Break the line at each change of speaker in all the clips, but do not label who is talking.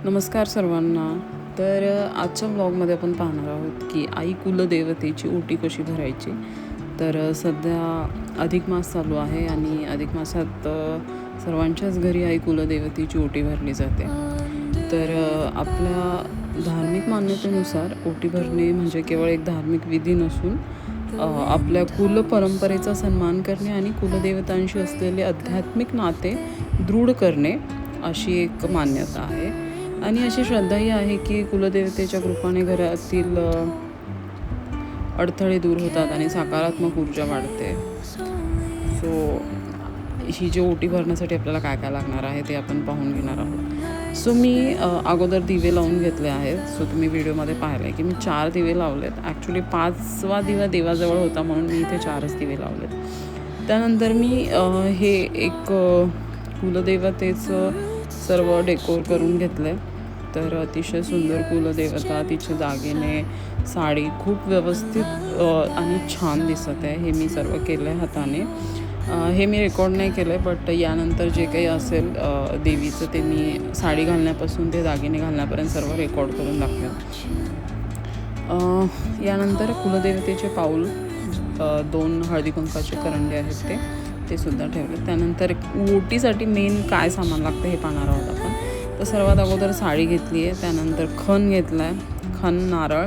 नमस्कार सर्वांना. तर आजच्या ब्लॉगमध्ये आपण पाहणार आहोत की आई कुलदेवतेची ओटी कशी भरायची. तर सध्या अधिक मास चालू आहे आणि अधिक मासात सर्वांच्याच घरी आई कुलदेवतेची ओटी भरली जाते. तर आपल्या धार्मिक मान्यतेनुसार ओटी भरणे म्हणजे केवळ एक धार्मिक विधी नसून आपल्या कुल परंपरेचा सन्मान करणे आणि कुलदेवतांशी असलेले आध्यात्मिक नाते दृढ करणे अशी एक मान्यता आहे. आणि अशी श्रद्धाही आहे की कुलदेवतेच्या कृपेने घरातील अडथळे दूर होतात आणि सकारात्मक ऊर्जा वाढते. सो ही जी ओटी भरण्यासाठी आपल्याला काय काय लागणार आहे ते आपण पाहून घेणार आहोत. सो मी अगोदर दिवे लावून घेतले आहेत. सो तुम्ही व्हिडिओमध्ये पाहिलं आहे की मी 4 दिवे लावलेत. ॲक्च्युली 5वा दिवा देवाजवळ होता म्हणून मी इथे 4च दिवे लावलेत. त्यानंतर मी हे एक कुलदेवतेचं सर्व डेकोर करून घेतलं आहे. तर अतिशय सुंदर कुलदेवता, तिचे दागिने, साडी खूप व्यवस्थित आणि छान दिसत आहे. हे मी सर्व केलं आहे हाताने. हे मी रेकॉर्ड नाही केलं आहे, बट यानंतर जे काही असेल देवीचं ते मी साडी घालण्यापासून ते दागिने घालण्यापर्यंत सर्व रेकॉर्ड करून दाखवेन. यानंतर कुलदेवतेचे पाऊल 2 हळदी कुंकाचे करंडे आहेत ते सुद्धा ठेवले. त्यानंतर ओटीसाठी मेन काय सामान लागतं हे पाहणार आहोत आपण. तर सर्वात अगोदर साडी घेतली आहे. त्यानंतर खण घेतला आहे, खण, नारळ.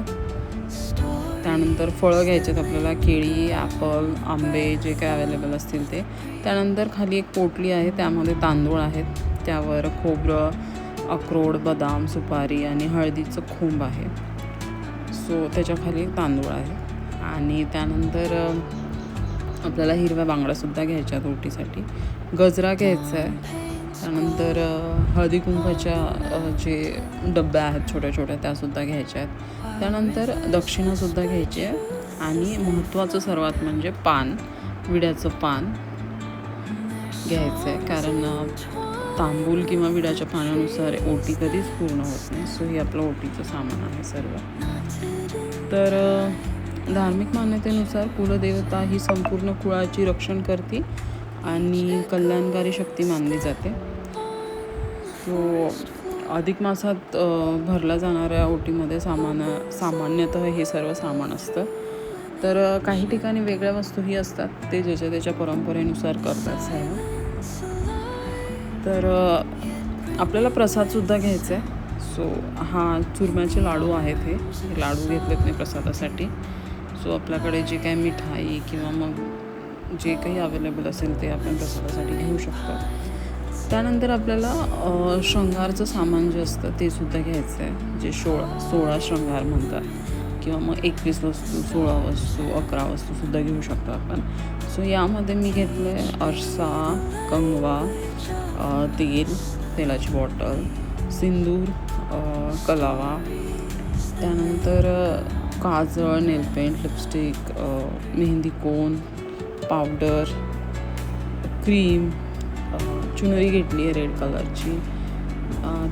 त्यानंतर फळं घ्यायचे आहेत आपल्याला, केळी, ॲपल, आंबे जे काय अवेलेबल असतील ते. त्यानंतर खाली एक पोटली आहे, त्यामध्ये तांदूळ आहेत, त्यावर खोबरं, अक्रोड, बदाम, सुपारी आणि हळदीचं खोंब आहे. सो त्याच्याखाली तांदूळ आहे. आणि त्यानंतर आपल्याला हिरव्या बांगड्यासुद्धा घ्यायच्या आहेत ओटीसाठी. गजरा घ्यायचा आहे. त्यानंतर हळदी कुंकाच्या जे डब्या आहेत छोट्या छोट्या त्यासुद्धा घ्यायच्या आहेत. त्यानंतर दक्षिणासुद्धा घ्यायची आहे. आणि महत्त्वाचं सर्वात म्हणजे पान, विड्याचं पान घ्यायचं आहे, कारण तांबूल किंवा विड्याच्या पानानुसार ओटी कधीच पूर्ण होत नाही. सो हे आपलं ओटीचं सामान आहे सर्व. तर धार्मिक मान्यतेनुसार कुलदेवता ही संपूर्ण कुळाची रक्षण करते आणि कल्याणकारी शक्ती मानली जाते. सो अधिक मासात भरल्या जाणाऱ्या ओटीमध्ये सामान्यतः हे सर्व सामान असतं. तर काही ठिकाणी वेगळ्या वस्तूही असतात, ते ज्याच्या त्याच्या परंपरेनुसार करतात सर्व. तर आपल्याला प्रसादसुद्धा घ्यायचा आहे. सो हा चुरम्याचे लाडू आहेत, हे लाडू घेतलेत मी प्रसादासाठी. सो आपल्याकडे जे काही मिठाई किंवा मग जे काही अवेलेबल असेल ते आपण प्रसादासाठी घेऊ शकतो. त्यानंतर आपल्याला शृंगारचं सामान जे असतं ते सुद्धा घ्यायचं आहे, जे 16 शृंगार म्हणतात, किंवा मग 21 वस्तू, 16 वस्तू, 11 वस्तूसुद्धा घेऊ शकतो आपण. सो यामध्ये मी घेतलं आहे आरसा, कंगवा, तेलाची बॉटल, सिंदूर, कलावा, त्यानंतर काजळ, नेलपेंट, लिपस्टिक, मेहंदी कोन, पावडर, क्रीम, चुनरी घेतली आहे रेड कलरची.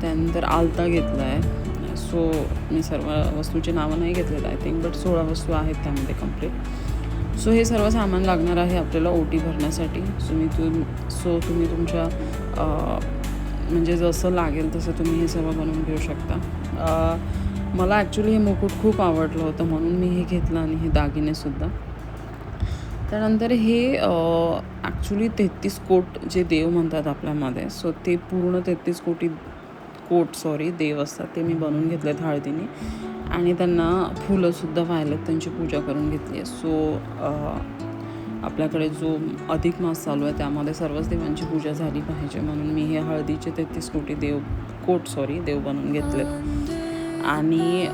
त्यानंतर आलता घेतला आहे. सो मी सर्व वस्तूची नावं नाही घेतलेलं आय थिंक, बट 16 वस्तू आहेत त्यामध्ये कंप्लीट. सो हे सर्व सामान लागणार आहे आपल्याला ओटी भरण्यासाठी. सो तुम्ही तुमच्या म्हणजे जसं लागेल तसं तुम्ही हे सर्व बनवून घेऊ शकता. मला ॲक्च्युली हे मुकुट खूप आवडलं होतं म्हणून मी हे घेतलं, आणि हे दागिनेसुद्धा. त्यानंतर हे ॲक्च्युली 33 कोट जे देव म्हणतात आपल्यामध्ये, सो ते पूर्ण 33 कोट देव असतात, ते मी बनवून घेतलेत हळदीने. आणि त्यांना फुलंसुद्धा वाहिलेत, त्यांची पूजा करून घेतली आहे. सो आपल्याकडे जो अधिक मास चालू आहे त्यामध्ये सर्वच देवांची पूजा झाली पाहिजे म्हणून मी हे हळदीचे 33 देव बनवून घेतलेत. आणि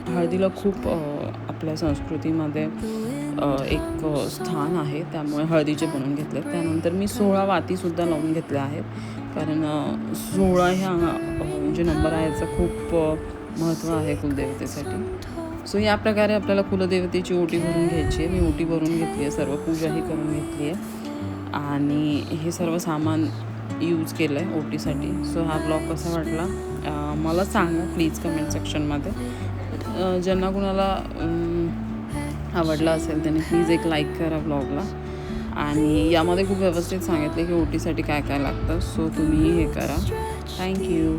हळदीला खूप आपल्या संस्कृतीमध्ये एक स्थान आहे, त्यामुळे हळदीचे बनवून घेतले. त्यानंतर मी 16 वातीसुद्धा लावून घेतल्या आहेत, कारण 16 ह्या जे नंबर आहे याचं खूप महत्त्व आहे कुलदेवतेसाठी. सो या प्रकारे आपल्याला कुलदेवतेची ओटी भरून घ्यायची आहे. मी ओटी भरून घेतली आहे, सर्व पूजाही करून घेतली आहे आणि हे सर्व सामान यूज केलं आहे ओटीसाठी. सो हा ब्लॉग कसा वाटला मला सांगा प्लीज कमेंट सेक्शनमध्ये. ज्यांना कुणाला आवडला असेल त्याने प्लीज एक लाईक करा ब्लॉगला. आणि यामध्ये खूप व्यवस्थित सांगितले की ओटीसाठी काय काय लागतं. सो तुम्ही हे करा. थँक्यू.